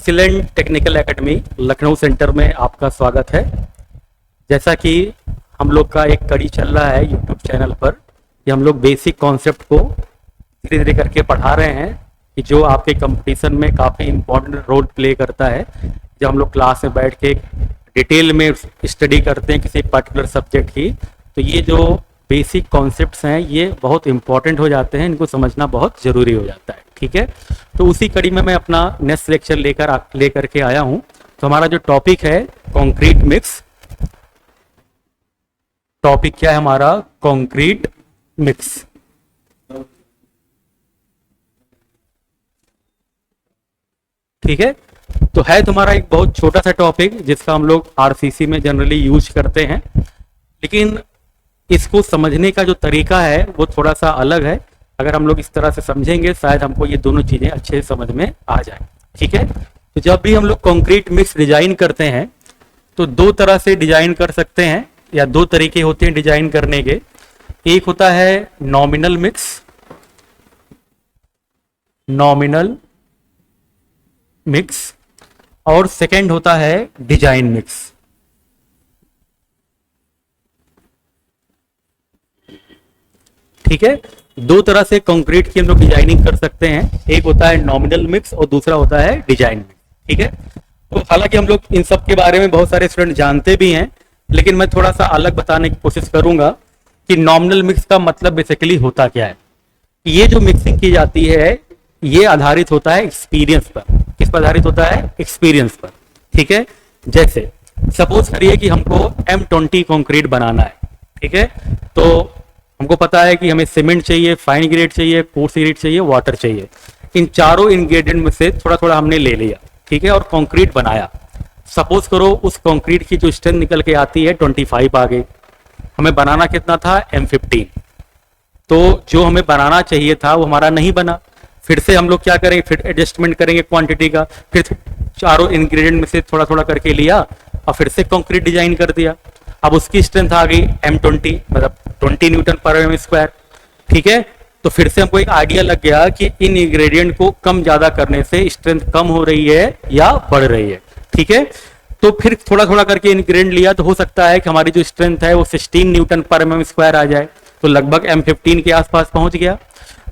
Excellent technical academy Lucknow centre में आपका स्वागत है। जैसा कि हम लोग का एक कड़ी चल रहा है यूट्यूब चैनल पर कि हम लोग बेसिक कॉन्सेप्ट को धीरे धीरे करके पढ़ा रहे हैं कि जो आपके कंपटीशन में काफ़ी इम्पोर्टेंट रोल प्ले करता है। जब हम लोग क्लास में बैठ के डिटेल में स्टडी करते हैं किसी पर्टिकुलर सब्जेक्ट की, तो ये जो बेसिक कॉन्सेप्ट्स हैं ये बहुत इंपॉर्टेंट हो जाते हैं, इनको समझना बहुत ज़रूरी हो जाता है। ठीक है, तो उसी कड़ी में मैं अपना नेक्स्ट लेक्चर लेकर के आया हूं। तो हमारा जो टॉपिक है कंक्रीट मिक्स, टॉपिक क्या है हमारा? Concrete mix. ठीक है, तो है तुम्हारा एक बहुत छोटा सा टॉपिक जिसका हम लोग आरसीसी में जनरली यूज करते हैं, लेकिन इसको समझने का जो तरीका है वो थोड़ा सा अलग है। अगर हम लोग इस तरह से समझेंगे शायद हमको ये दोनों चीजें अच्छे से समझ में आ जाए। ठीक है, तो जब भी हम लोग कंक्रीट मिक्स डिजाइन करते हैं तो दो तरह से डिजाइन कर सकते हैं या दो तरीके होते हैं डिजाइन करने के। एक होता है नॉमिनल मिक्स, नॉमिनल मिक्स, और सेकंड होता है डिजाइन मिक्स। ठीक है, दो तरह से कंक्रीट की हम लोग डिजाइनिंग कर सकते हैं। एक होता है नॉमिनल मिक्स और दूसरा होता है डिजाइन मिक्स। ठीक है, तो हालांकि हम लोग इन सब के बारे में बहुत सारे स्टूडेंट जानते भी हैं, लेकिन मैं थोड़ा सा अलग बताने की कोशिश करूंगा कि नॉमिनल मिक्स का मतलब बेसिकली होता क्या है। ये जो मिक्सिंग की जाती है ये आधारित होता है एक्सपीरियंस पर। किस पर आधारित होता है? एक्सपीरियंस पर। ठीक है, जैसे सपोज करिए कि हमको M20 कंक्रीट बनाना है। ठीक है, तो हमको पता है कि हमें सीमेंट चाहिए, फाइन ग्रेड चाहिए, कोर्स ग्रेड चाहिए, वाटर चाहिए। इन चारों इंग्रेडिएंट में से थोड़ा थोड़ा हमने ले लिया। ठीक है, और कंक्रीट बनाया। सपोज करो उस कंक्रीट की जो स्ट्रेंथ निकल के आती है 25 आ गई। हमें बनाना कितना था? M15। तो जो हमें बनाना चाहिए था वो हमारा नहीं बना। फिर से हम लोग क्या करेंगे? फिर एडजस्टमेंट करेंगे क्वांटिटी का, फिर चारों इंग्रेडिएंट में से थोड़ा थोड़ा करके लिया और फिर से कंक्रीट डिजाइन कर दिया। अब उसकी स्ट्रेंथ आ गई M20, मतलब 20 न्यूटन पर mm स्क्वायर। ठीक है, तो फिर से हमको एक आइडिया लग गया कि इन इंग्रेडिएंट को कम ज्यादा करने से स्ट्रेंथ कम हो रही है या बढ़ रही है। ठीक है, तो फिर थोड़ा थोड़ा करके इंग्रेडिएंट लिया तो हो सकता है कि हमारी जो स्ट्रेंथ है वो 16 न्यूटन पर mm स्क्वायर आ जाए, तो लगभग M15 के आसपास पहुंच गया।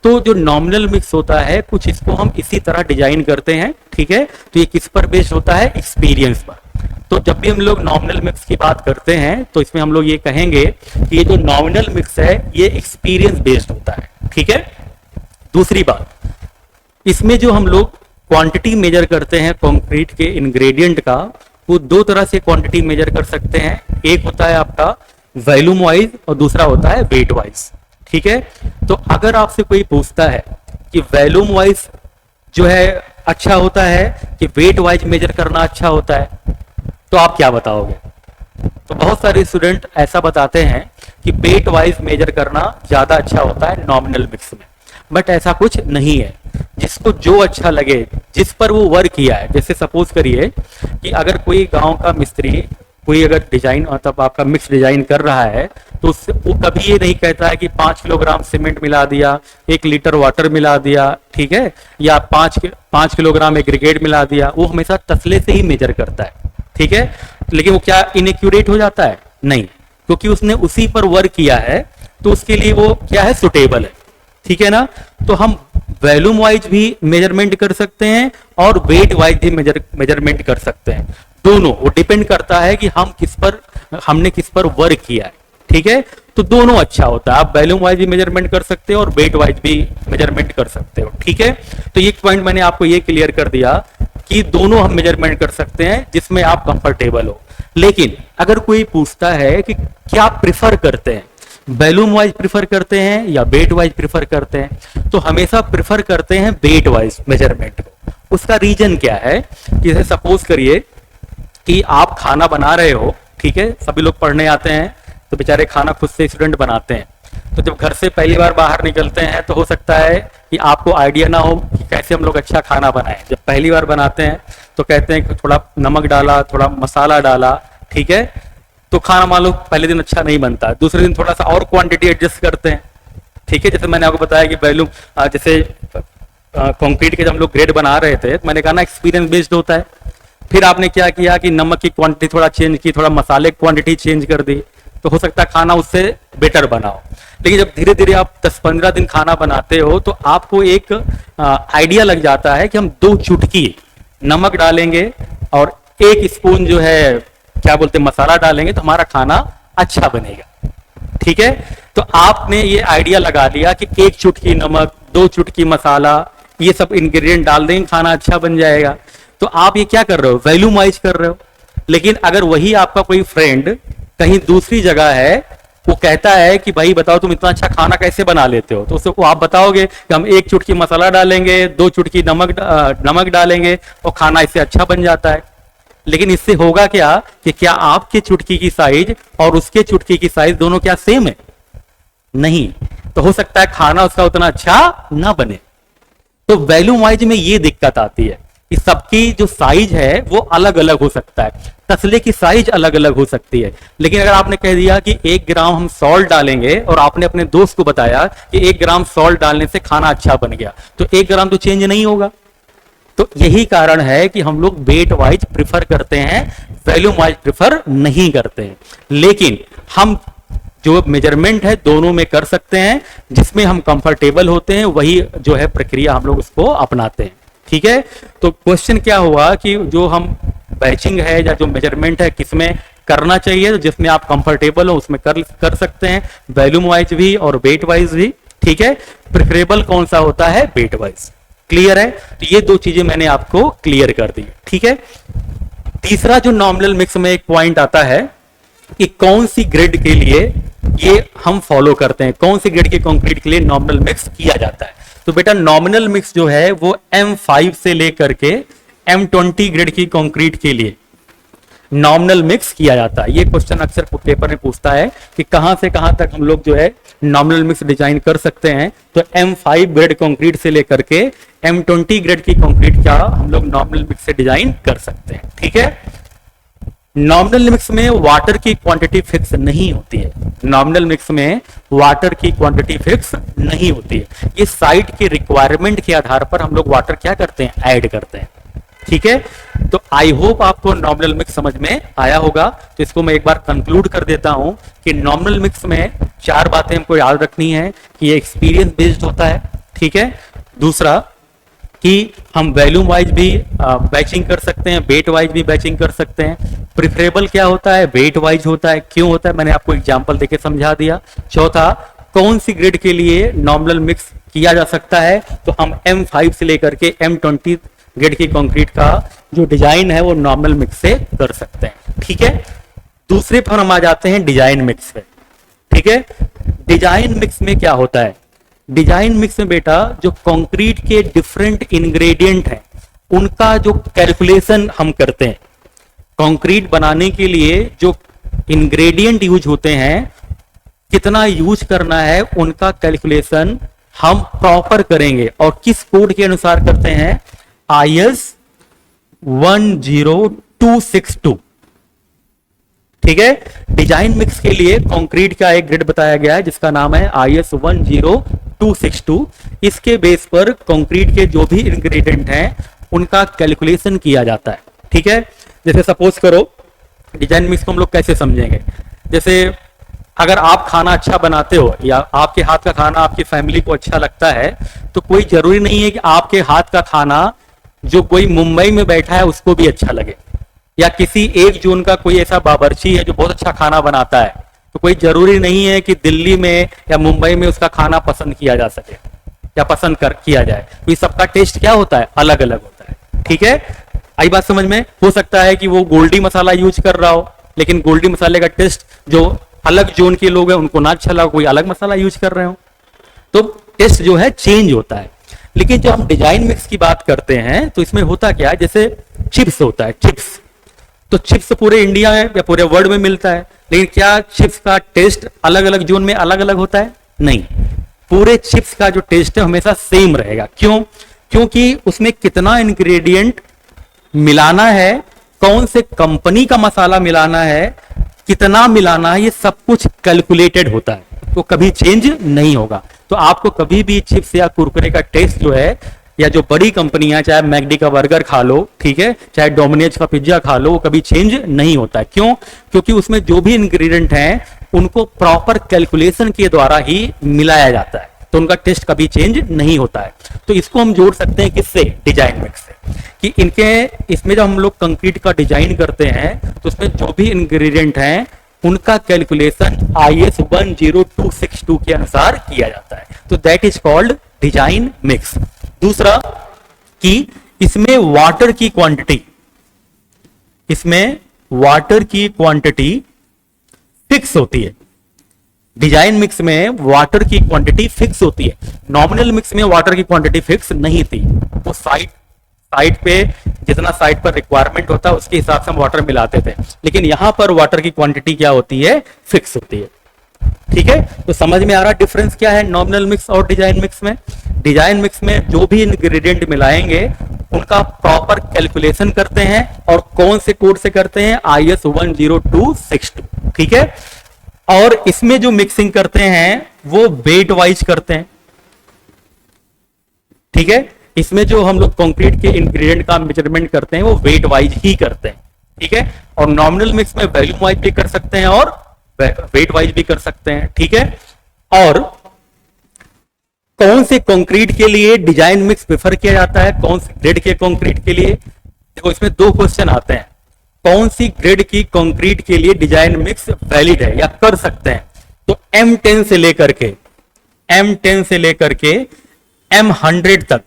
तो जो नॉमिनल मिक्स होता है कुछ इसको हम इसी तरह डिजाइन करते हैं। ठीक है, तो ये किस पर बेस्ड होता है? एक्सपीरियंस पर। तो जब भी हम लोग नॉमिनल मिक्स की बात करते हैं तो इसमें हम लोग ये कहेंगे कि ये जो नॉमिनल मिक्स है ये एक्सपीरियंस बेस्ड होता है। ठीक है, दूसरी बात, इसमें जो हम लोग क्वांटिटी मेजर करते हैं कंक्रीट के इंग्रेडिएंट का, वो दो तरह से क्वांटिटी मेजर कर सकते हैं। एक होता है आपका वॉल्यूम वाइज और दूसरा होता है वेट वाइज। ठीक है, तो अगर आपसे कोई पूछता है कि वॉल्यूम वाइज जो है अच्छा होता है कि वेट वाइज मेजर करना अच्छा होता है, तो आप क्या बताओगे? तो बहुत सारे स्टूडेंट ऐसा बताते हैं कि वेट वाइज मेजर करना ज्यादा अच्छा होता है नॉमिनल मिक्स में, बट ऐसा कुछ नहीं है। जिसको जो अच्छा लगे, जिस पर वो वर्क किया है। जैसे सपोज करिए कि अगर कोई गांव का मिस्त्री कोई अगर डिजाइन मतलब आपका मिक्स डिजाइन कर रहा है तो वो कभी ये नहीं कहता है कि 5 किलोग्राम सीमेंट मिला दिया, 1 लीटर वाटर मिला दिया, ठीक है, या 5 किलोग्राम एग्रीगेट मिला दिया। वो हमेशा तसले से ही मेजर करता है। ठीक है, लेकिन वो क्या इनएक्यूरेट हो जाता है? नहीं, क्योंकि उसने उसी पर वर्क किया है तो उसके लिए वो क्या है? सुटेबल है। ठीक है ना, तो हम वॉल्यूम वाइज भी मेजरमेंट कर सकते हैं और वेट वाइज भी मेजरमेंट कर सकते हैं। दोनों, वो डिपेंड करता है कि हमने किस पर वर्क किया है। ठीक है, तो दोनों अच्छा होता है। आप वॉल्यूम वाइज भी मेजरमेंट कर सकते हो और वेट वाइज भी मेजरमेंट कर सकते हो। ठीक है, तो ये पॉइंट मैंने आपको ये क्लियर कर दिया कि दोनों हम मेजरमेंट कर सकते हैं जिसमें आप कंफर्टेबल हो। लेकिन अगर कोई पूछता है कि क्या प्रिफर करते हैं, वॉल्यूम वाइज प्रिफर करते हैं या वेट वाइज प्रिफर करते हैं, तो हमेशा प्रिफर करते हैं वेट वाइज मेजरमेंट को। उसका रीजन क्या है? जैसे सपोज करिए कि आप खाना बना रहे हो। ठीक है, सभी लोग पढ़ने आते हैं तो बेचारे खाना खुद से स्टूडेंट बनाते हैं। तो जब घर से पहली बार बाहर निकलते हैं तो हो सकता है कि आपको आइडिया ना हो कि कैसे हम लोग अच्छा खाना बनाएं। जब पहली बार बनाते हैं तो कहते हैं कि थोड़ा नमक डाला, थोड़ा मसाला डाला। ठीक है, तो खाना मान लो पहले दिन अच्छा नहीं बनता, दूसरे दिन थोड़ा सा और क्वांटिटी एडजस्ट करते हैं। ठीक है, जैसे मैंने आपको बताया कि वॉल्यूम जैसे कंक्रीट के जब हम लोग ग्रेड बना रहे थे, तो मैंने कहा ना एक्सपीरियंस बेस्ड होता है। फिर आपने क्या किया कि नमक की क्वांटिटी थोड़ा चेंज की, थोड़ा मसाले की क्वांटिटी चेंज कर दी, तो हो सकता है खाना उससे बेटर बनाओ। लेकिन जब धीरे धीरे आप 10-15 दिन खाना बनाते हो तो आपको एक आइडिया लग जाता है कि हम 2 चुटकी नमक डालेंगे और 1 स्पून जो है क्या बोलते हैं मसाला डालेंगे तो हमारा खाना अच्छा बनेगा। ठीक है, तो आपने ये आइडिया लगा लिया कि 1 चुटकी नमक, 2 चुटकी मसाला, ये सब इंग्रेडिएंट डाल देंगे खाना अच्छा बन जाएगा। तो आप ये क्या कर रहे हो, वैल्यूमाइज कर रहे हो। लेकिन अगर वही आपका कोई फ्रेंड कहीं दूसरी जगह है, वो कहता है कि भाई बताओ तुम इतना अच्छा खाना कैसे बना लेते हो, तो उसको आप बताओगे कि हम 1 चुटकी मसाला डालेंगे, 2 चुटकी नमक डालेंगे और खाना इससे अच्छा बन जाता है। लेकिन इससे होगा क्या कि क्या आपके चुटकी की साइज और उसके चुटकी की साइज दोनों क्या सेम है? नहीं। तो हो सकता है खाना उसका उतना अच्छा ना बने। तो वैल्यूमाइज में ये दिक्कत आती है कि सबकी जो साइज है वो अलग अलग हो सकता है, तसले की साइज अलग अलग हो सकती है। लेकिन अगर आपने कह दिया कि 1 ग्राम हम सॉल्ट डालेंगे और आपने अपने दोस्त को बताया कि 1 ग्राम सॉल्ट डालने से खाना अच्छा बन गया, तो 1 ग्राम तो चेंज नहीं होगा। तो यही कारण है कि हम लोग वेट वाइज प्रिफर करते हैं, वैल्यू वाइज प्रिफर नहीं करते हैं। लेकिन हम जो मेजरमेंट है दोनों में कर सकते हैं, जिसमें हम कंफर्टेबल होते हैं वही जो है प्रक्रिया हम लोग उसको अपनाते हैं। ठीक है, तो क्वेश्चन क्या हुआ कि जो हम बैचिंग है या जो मेजरमेंट है किसमें करना चाहिए, तो जिसमें आप कंफर्टेबल हो उसमें कर सकते हैं, वैल्यू वाइज भी और वेट वाइज भी। ठीक है, प्रेफरेबल कौन सा होता है, वेट वाइज। क्लियर है? तो ये 2 चीजें मैंने आपको क्लियर कर दी। ठीक है, तीसरा जो नॉमिनल मिक्स में एक पॉइंट आता है कि कौन सी ग्रेड के लिए ये हम फॉलो करते हैं, कौन सी ग्रेड के कंक्रीट के लिए नॉमिनल मिक्स किया जाता है। तो बेटा नॉमिनल मिक्स जो है वो M5 से लेकर के M20 ग्रेड की कंक्रीट के लिए नॉमिनल मिक्स किया जाता है। ये क्वेश्चन अक्सर पेपर में पूछता है कि कहां से कहां तक हम लोग जो है नॉमिनल मिक्स डिजाइन कर सकते हैं। तो M5 ग्रेड कंक्रीट से लेकर के M20 ग्रेड की कंक्रीट का हम लोग नॉमिनल मिक्स से डिजाइन कर सकते हैं। ठीक है, नॉमिनल मिक्स में वाटर की क्वांटिटी फिक्स नहीं होती है। नॉमिनल मिक्स में वाटर की क्वांटिटी फिक्स नहीं होती है। ये साइट के रिक्वायरमेंट के आधार पर हम लोग वाटर क्या करते हैं, ऐड करते हैं। ठीक है, तो आई होप आपको नॉमिनल मिक्स समझ में आया होगा। तो इसको मैं एक बार कंक्लूड कर देता हूं कि नॉमिनल मिक्स में 4 बातें हमको याद रखनी है कि ये एक्सपीरियंस बेस्ड होता है। ठीक है, दूसरा कि हम वैल्यू वाइज भी बैचिंग कर सकते हैं, वेट वाइज भी बैचिंग कर सकते हैं। प्रिफरेबल क्या होता है, वेट वाइज होता है। क्यों होता है, मैंने आपको एग्जांपल देके समझा दिया। चौथा, कौन सी ग्रेड के लिए नॉमिनल मिक्स किया जा सकता है, तो हम M5 से लेकर के M20 ग्रेड की कंक्रीट का जो डिजाइन है वो नॉमिनल मिक्स से कर सकते हैं। ठीक है, दूसरे पर हम आ जाते हैं डिजाइन मिक्स पे। ठीक है, डिजाइन मिक्स में क्या होता है, डिजाइन मिक्स में बेटा जो कंक्रीट के डिफरेंट इंग्रेडिएंट हैं उनका जो कैलकुलेशन हम करते हैं, कंक्रीट बनाने के लिए जो इंग्रेडिएंट यूज होते हैं कितना यूज करना है उनका कैलकुलेशन हम प्रॉपर करेंगे। और किस कोड के अनुसार करते हैं, IS 10262। ठीक है, डिजाइन मिक्स के लिए कंक्रीट का एक ग्रेड बताया गया है जिसका नाम है IS 10262। इसके बेस पर कंक्रीट के जो भी इंग्रेडिएंट हैं उनका कैलकुलेशन किया जाता है। ठीक है, जैसे सपोज करो डिजाइन मिक्स को हम लोग कैसे समझेंगे, जैसे अगर आप खाना अच्छा बनाते हो या आपके हाथ का खाना आपकी फैमिली को अच्छा लगता है, तो कोई जरूरी नहीं है कि आपके हाथ का खाना जो कोई मुंबई में बैठा है उसको भी अच्छा लगे, या किसी एक जोन का कोई ऐसा बावर्ची है जो बहुत अच्छा खाना बनाता है, तो कोई जरूरी नहीं है कि दिल्ली में या मुंबई में उसका खाना पसंद किया जा सके या किया जाए। तो सबका टेस्ट क्या होता है, अलग अलग होता है। ठीक है, आई बात समझ में। हो सकता है कि वो गोल्डी मसाला यूज कर रहा हो, लेकिन गोल्डी मसाले का टेस्ट जो अलग जोन के लोग हैं उनको ना अच्छा लगा, कोई अलग मसाला यूज कर रहे हो, तो टेस्ट जो है चेंज होता है। लेकिन जब हम डिजाइन मिक्स की बात करते हैं तो इसमें होता क्या है, जैसे चिप्स होता है, चिप्स तो चिप्स पूरे इंडिया में या पूरे वर्ल्ड में मिलता है, लेकिन क्या चिप्स का टेस्ट अलग अलग जोन में अलग अलग होता है? नहीं, पूरे चिप्स का जो टेस्ट है हमेशा सेम रहेगा। क्यों? क्योंकि उसमें कितना इंग्रेडिएंट मिलाना है, कौन से कंपनी का मसाला मिलाना है, कितना मिलाना है, ये सब कुछ कैलकुलेटेड होता है, तो कभी चेंज नहीं होगा। तो आपको कभी भी चिप्स या कुरकुरे का टेस्ट जो है या जो बड़ी कंपनियां, चाहे मैकडी का बर्गर खा लो, ठीक है, चाहे डोमिनोज का पिज्जा खा लो, वो कभी चेंज नहीं होता है। क्यों? क्योंकि उसमें जो भी इंग्रेडिएंट हैं उनको प्रॉपर कैलकुलेशन के द्वारा ही मिलाया जाता है, तो उनका टेस्ट कभी चेंज नहीं होता है। तो इसको हम जोड़ सकते हैं किससे? डिजाइन मिक्स से, कि इनके इसमें जब हम लोग कंक्रीट का डिजाइन करते हैं तो उसमें जो भी इंग्रेडिएंट हैं उनका कैलकुलेशन IS 10262 के अनुसार किया जाता है। तो that is called design mix. दूसरा कि इसमें वाटर की क्वांटिटी फिक्स होती है। डिजाइन मिक्स में वाटर की क्वांटिटी फिक्स होती है, नॉमिनल मिक्स में वाटर की क्वांटिटी फिक्स नहीं थी। वो साइट पे जितना साइट पर रिक्वायरमेंट होता है उसके हिसाब से हम वाटर मिलाते थे, लेकिन यहां पर वाटर की क्वांटिटी क्या होती है? फिक्स होती है। ठीक है, तो समझ में आ रहा डिफरेंस क्या है नॉमिनल मिक्स और डिजाइन मिक्स में? डिजाइन मिक्स में जो भी इंग्रेडिएंट मिलाएंगे उनका प्रॉपर कैलकुलेशन करते हैं, और कौन से कोड से करते हैं? IS 10262। ठीक है, और इसमें जो मिक्सिंग करते हैं वो वेट वाइज करते हैं। ठीक है, इसमें जो हम लोग कंक्रीट के इंग्रेडिएंट का मेजरमेंट करते हैं वो वेट वाइज ही करते हैं। ठीक है, और नॉमिनल मिक्स में वॉल्यूम वाइज भी कर सकते हैं और वेट वाइज भी कर सकते हैं। ठीक है, और कौन से कंक्रीट के लिए डिजाइन मिक्स प्रेफर किया जाता है, कौन से ग्रेड के कंक्रीट के लिए? देखो इसमें दो क्वेश्चन आते हैं, कौन सी ग्रेड की कंक्रीट के लिए डिजाइन मिक्स वैलिड है या कर सकते हैं? तो M10 से लेकर के M100 तक,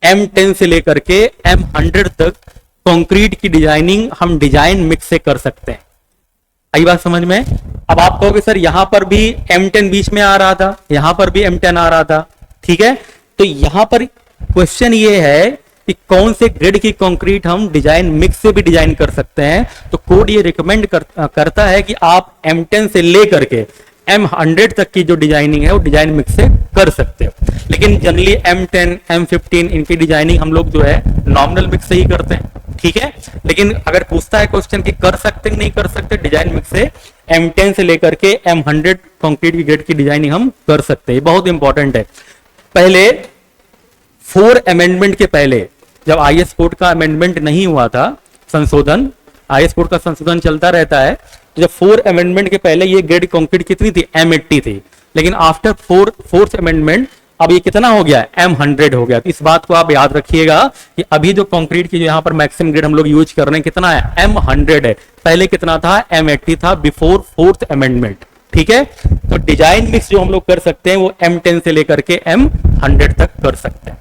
M10 से लेकर के M100 तक कंक्रीट की डिजाइनिंग हम डिजाइन मिक्स से कर सकते हैं। आई बात समझ में? अब आप कहोगे सर यहां पर भी M10 बीच में आ रहा था, यहां पर भी M10 आ रहा था। ठीक है, तो यहां पर क्वेश्चन ये है कि कौन से ग्रेड की कंक्रीट हम डिजाइन मिक्स से भी डिजाइन कर सकते हैं। तो कोड ये रिकमेंड करता है कि आप M10 से लेकर के M100 तक की जो डिजाइनिंग है वो डिजाइन मिक्स से कर सकते हो, लेकिन जनरली M10, M15 इनकी डिजाइनिंग हम लोग जो है नॉमिनल मिक्स से ही करते हैं। ठीक है, लेकिन अगर पूछता है क्वेश्चन कि कर सकते नहीं कर सकते डिजाइन मिक्स से, M10 से लेकर के M100 कंक्रीट की ग्रेड की डिजाइनिंग हम कर सकते हैं। बहुत इंपॉर्टेंट है। पहले 4 अमेंडमेंट के पहले जब IS कोड का अमेंडमेंट नहीं हुआ था, संशोधन, IS कोड का संशोधन चलता रहता है, तो जब 4 अमेंडमेंट के पहले ये ग्रेड कंक्रीट कितनी थी? M80 थी, लेकिन आफ्टर 4th अमेंडमेंट अब ये कितना हो गया? M100 हो गया। तो इस बात को आप याद रखिएगा कि अभी जो कंक्रीट की जो यहाँ पर मैक्सिमम ग्रेड हम लोग यूज कर रहे हैं कितना है? M100 है। पहले कितना था? M80 था बिफोर 4th अमेंडमेंट। ठीक है, तो डिजाइन मिक्स जो हम लोग कर सकते हैं वो M10 से लेकर के M100 तक कर सकते हैं।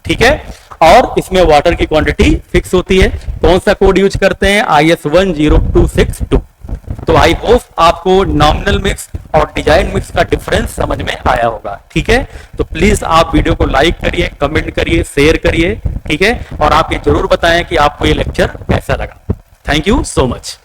ठीक है, और इसमें वाटर की क्वांटिटी फिक्स होती है। कौन सा कोड यूज करते हैं? IS 10262। तो आई होप आपको नॉमिनल मिक्स और डिजाइन मिक्स का डिफरेंस समझ में आया होगा। ठीक है, तो प्लीज आप वीडियो को लाइक करिए, कमेंट करिए, शेयर करिए। ठीक है, और आप ये जरूर बताएं कि आपको ये लेक्चर कैसा लगा। Thank you so much.